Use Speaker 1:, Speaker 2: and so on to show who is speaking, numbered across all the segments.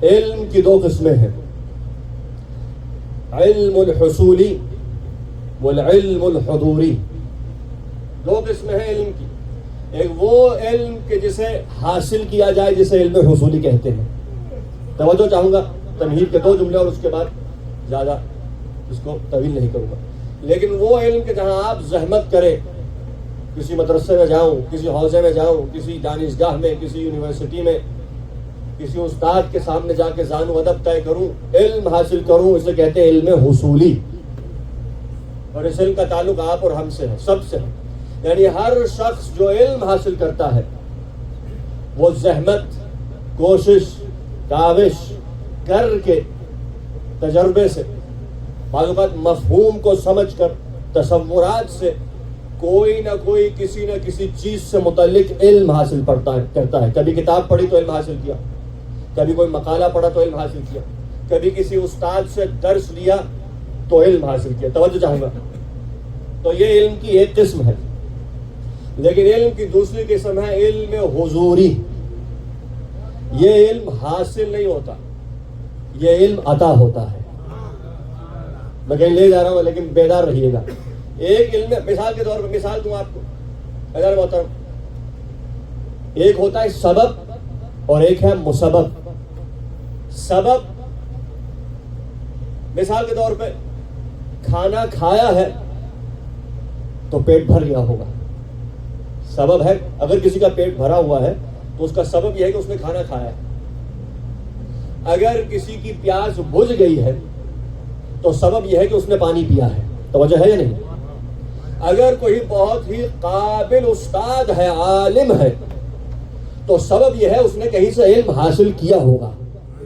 Speaker 1: علم کی دو قسمیں ہیں، علم الحصولی والعلم الحضوری. دو قسمیں ہیں علم کی. ایک وہ علم کہ جسے حاصل کیا جائے جسے علم حصولی کہتے ہیں. توجہ چاہوں گا، تمہید کے 2 جملے اور اس کے بعد زیادہ اس کو طویل نہیں کروں گا. لیکن وہ علم کہ جہاں آپ زحمت کریں، کسی مدرسے میں جاؤں، کسی حوزے میں جاؤں، کسی دانشگاہ میں، کسی یونیورسٹی میں، کسی استاد کے سامنے جا کے زان و ادب طے کروں، علم حاصل کروں، اسے کہتے ہیں علم حصولی. اور اس علم کا تعلق آپ اور ہم سے ہے، سب سے ہے. یعنی ہر شخص جو علم حاصل کرتا ہے وہ زحمت، کوشش، کاوش کر کے، تجربے سے، بعض اوقات مفہوم کو سمجھ کر، تصورات سے کوئی نہ کوئی کسی نہ کسی چیز سے متعلق علم حاصل کرتا ہے. کبھی کتاب پڑھی تو علم حاصل کیا، کبھی کوئی مقالہ پڑھا تو علم حاصل کیا، کبھی کسی استاد سے درس لیا تو علم حاصل کیا. توجہ چاہوں گا. تو یہ علم کی ایک قسم ہے. لیکن علم کی دوسری قسم ہے علم حضوری. یہ علم حاصل نہیں ہوتا، یہ علم عطا ہوتا ہے. میں کہیں لے جا رہا ہوں لیکن بیدار رہیے گا. ایک علم، مثال کے طور پر مثال دوں آپ کو، حضرت محترم، ایک ہوتا ہے سبب اور ایک ہے مسبب. سبب، مثال کے طور پہ کھانا کھایا ہے تو پیٹ بھر گیا ہوگا، سبب ہے. اگر کسی کا پیٹ بھرا ہوا ہے تو اس کا سبب یہ ہے کہ اس نے کھانا کھایا ہے. اگر کسی کی پیاس بجھ گئی ہے تو سبب یہ ہے کہ اس نے پانی پیا ہے. توجہ ہے یا نہیں؟ اگر کوئی بہت ہی قابل استاد ہے، عالم ہے، تو سبب یہ ہے اس نے کہیں سے علم حاصل کیا ہوگا.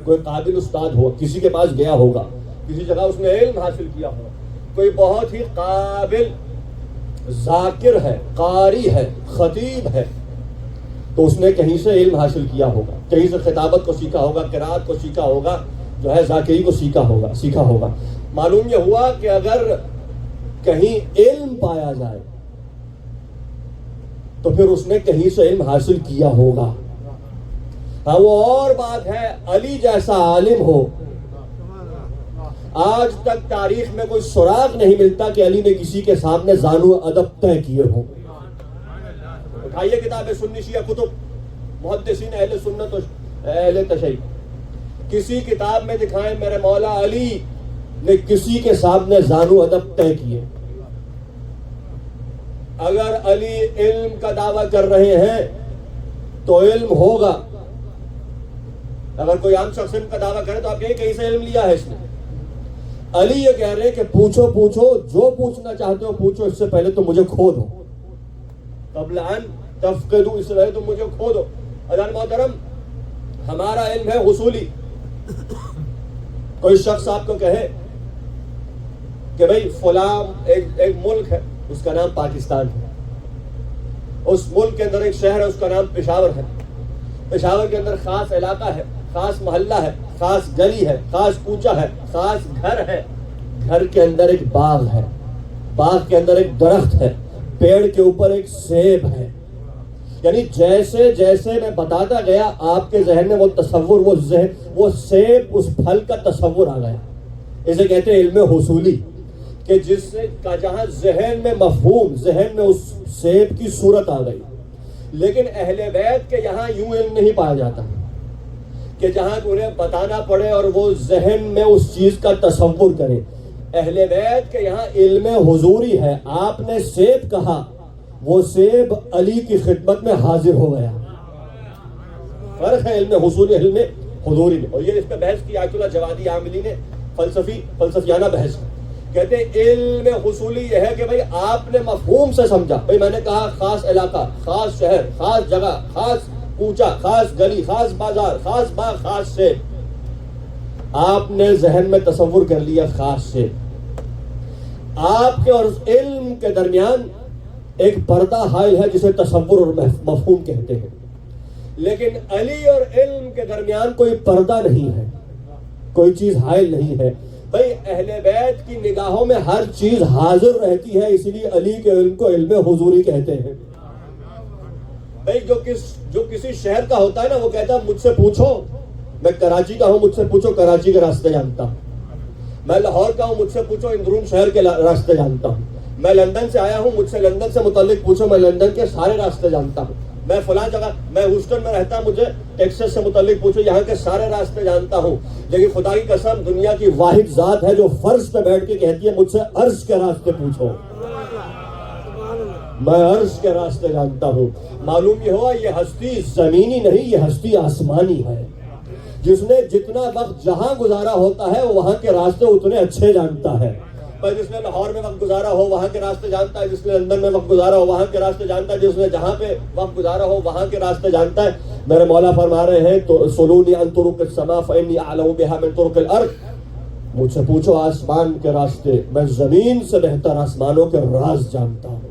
Speaker 1: کوئی قابل استاد ہو، کسی کے پاس گیا ہوگا، کسی جگہ اس نے علم حاصل کیا ہوگا. کوئی بہت ہی قابل ذاکر ہے، قاری ہے، خطیب ہے، تو اس نے کہیں سے علم حاصل کیا ہوگا، کہیں سے خطابت کو سیکھا ہوگا، قرات کو سیکھا ہوگا، جو ہے ذاکری کو سیکھا ہوگا. معلوم یہ ہوا کہ اگر کہیں علم پایا جائے تو پھر اس نے کہیں سے علم حاصل کیا ہوگا. ہاں، وہ اور بات ہے علی جیسا عالم ہو. آج تک تاریخ میں کوئی سراغ نہیں ملتا کہ علی نے کسی کے سامنے زانو ادب طے کیے ہوں. اٹھائیے کتابیں، سنی شیعہ کتب، محدثین اہل سنت و اہل تشیع، کسی کتاب میں دکھائیں میرے مولا علی نے کسی کے سامنے زانو ادب طے کیے. اگر علی علم کا دعویٰ کر رہے ہیں تو علم ہوگا. اگر کوئی عام شخص علم کا دعویٰ کرے تو آپ کہیں کہیں سے علم لیا ہے اس نے. علی یہ کہہ رہے ہیں کہ پوچھو جو پوچھنا چاہتے ہو پوچھو، اس سے پہلے تو مجھے کھو دو. قبل ان تفقدوا، اس سے پہلے تو مجھے کھو دو. حضرت محترم، ہمارا علم ہے حصولی. کوئی شخص آپ کو کہے کہ بھئی فلاں ایک ملک ہے، اس کا نام پاکستان ہے، اس ملک کے اندر ایک شہر ہے، اس کا نام پشاور ہے. پشاور کے اندر خاص علاقہ ہے، خاص محلہ ہے، خاص گلی ہے، خاص کوچہ ہے، خاص گھر ہے. گھر کے اندر ایک باغ ہے، باغ کے اندر ایک درخت ہے، پیڑ کے اوپر ایک سیب ہے. یعنی جیسے جیسے میں بتاتا گیا آپ کے ذہن میں وہ تصور، وہ سیب، اس پھل کا تصور آ گیا. اسے کہتے ہیں علم حصولی، کہ جس سے جہاں ذہن میں مفہوم، ذہن میں اس سیب کی صورت آ گئی. لیکن اہل بیت کے یہاں یوں علم نہیں پایا جاتا کہ جہاں انہیں بتانا پڑے اور وہ ذہن میں اس چیز کا تصور کرے. اہل بیت کے یہاں علم حضوری ہے. آپ نے سیب کہا، وہ سیب علی کی خدمت میں حاضر ہو گیا. فرق ہے علم حصولی، علم حضوری میں. اور یہ اس پہ بحث کی آیت اللہ جوادی عاملی نے، فلسفیانہ بحث. کہتے ہیں علم حصولی یہ ہے کہ بھئی آپ نے مفہوم سے سمجھا. بھئی میں نے کہا خاص علاقہ، خاص شہر، خاص جگہ، خاص کوچہ، خاص گلی، خاص بازار، خاص باغ، خاص سیب. آپ نے ذہن میں تصور کر لیا خاص سیب. آپ کے اور علم کے درمیان ایک پردہ حائل ہے جسے تصور اور مفہوم کہتے ہیں. لیکن علی اور علم کے درمیان کوئی پردہ نہیں ہے، کوئی چیز حائل نہیں ہے. بھئی اہل بیت کی نگاہوں میں ہر چیز حاضر رہتی ہے، اس لیے علی کے علم کو علم حضوری کہتے ہیں. بھئی جو کسی شہر کا ہوتا ہے نا، وہ کہتا ہے مجھ سے پوچھو میں کراچی کا ہوں، مجھ سے پوچھو کراچی کے راستے جانتا ہوں. میں لاہور کا ہوں، مجھ سے پوچھو اندرون شہر کے راستے جانتا ہوں. میں لندن سے آیا ہوں، مجھ سے لندن سے متعلق پوچھو، میں لندن کے سارے راستے جانتا ہوں. میں فلاں جگہ، میں ہیوسٹن میں رہتا ہوں، مجھے ٹیکسس سے متعلق پوچھو، یہاں کے سارے راستے جانتا ہوں. لیکن خدا کی قسم دنیا کی واحد ذات ہے جو فرش پہ بیٹھ کے کہتی ہے مجھ سے عرش کے راستے پوچھو. میں عرش کے راستے جانتا ہوں. معلوم یہ ہوا یہ ہستی زمینی نہیں، یہ ہستی آسمانی ہے. جس نے جتنا وقت جہاں گزارا ہوتا ہے وہ وہاں کے راستے اتنے اچھے جانتا ہے. پر جس نے لاہور میں وقت گزارا ہو وہاں کے راستے جانتا ہے، جس نے لندن میں وقت گزارا ہو وہاں کے راستے جانتا ہے، جس نے جہاں پہ وقت گزارا ہو وہاں کے راستے جانتا ہے. میرے مولا فرما رہے ہیں تو سلونی عن طرق السماء فإني أعلم بها من طرق الأرض. مجھ سے پوچھو آسمان کے راستے، میں زمین سے بہتر آسمانوں کے راز جانتا ہوں.